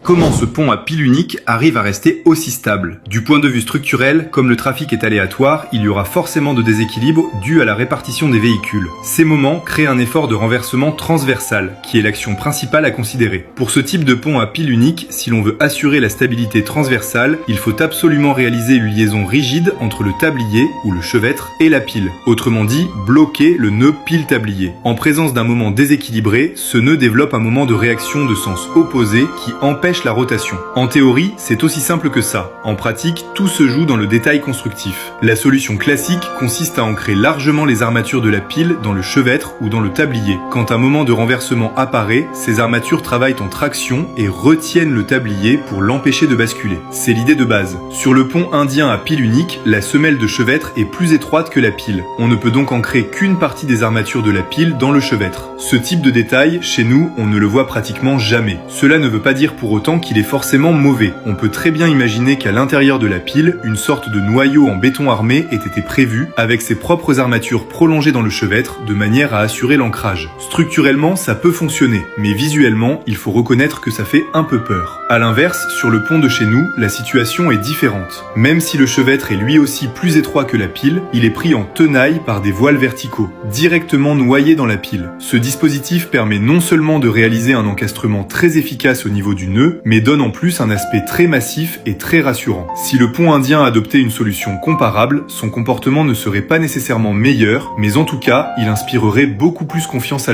Comment ce pont à pile unique arrive à rester aussi stable? Du point de vue structurel, comme le trafic est aléatoire, il y aura forcément de déséquilibres dus à la répartition des véhicules. Ces moments créent un effort de renversement transversal, qui est l'action principale à considérer. Pour ce type de pont à pile unique, si l'on veut assurer la stabilité transversale, il faut absolument réaliser une liaison rigide entre le tablier, ou le chevêtre, et la pile. Autrement dit, bloquer le nœud pile-tablier. En présence d'un moment déséquilibré, ce nœud développe un moment de réaction de sens opposé qui empêche la rotation. En théorie, c'est aussi simple que ça. En pratique, tout se joue dans le détail constructif. La solution classique consiste à ancrer largement les armatures de la pile dans le chevêtre ou dans le tablier. Quand un moment de renversement apparaît, ces armatures travaillent en traction et retiennent le tablier pour l'empêcher de basculer. C'est l'idée de base. Sur le pont indien à pile unique, la semelle de chevêtre est plus étroite que la pile. On ne peut donc ancrer qu'une partie des armatures de la pile dans le chevêtre. Ce type de détail, chez nous, on ne le voit pratiquement jamais. Cela ne veut pas dire pour autant qu'il est forcément mauvais. On peut très bien imaginer qu'à l'intérieur de la pile, une sorte de noyau en béton armé ait été prévu, avec ses propres armatures prolongées dans le chevêtre, de manière à assurer l'ancrage. Structurellement, ça peut fonctionner, mais visuellement, il faut reconnaître que ça fait un peu peur. À l'inverse, sur le pont de chez nous, la situation est différente. Même si le chevêtre est lui aussi plus étroit que la pile, il est pris en tenaille par des voiles verticaux, directement noyés dans la pile. Ce dispositif permet non seulement de réaliser un encastrement très efficace au niveau du nœud, mais donne en plus un aspect très massif et très rassurant. Si le pont indien adoptait une solution comparable, son comportement ne serait pas nécessairement meilleur, mais en tout cas, il inspirerait beaucoup plus confiance à l'œil.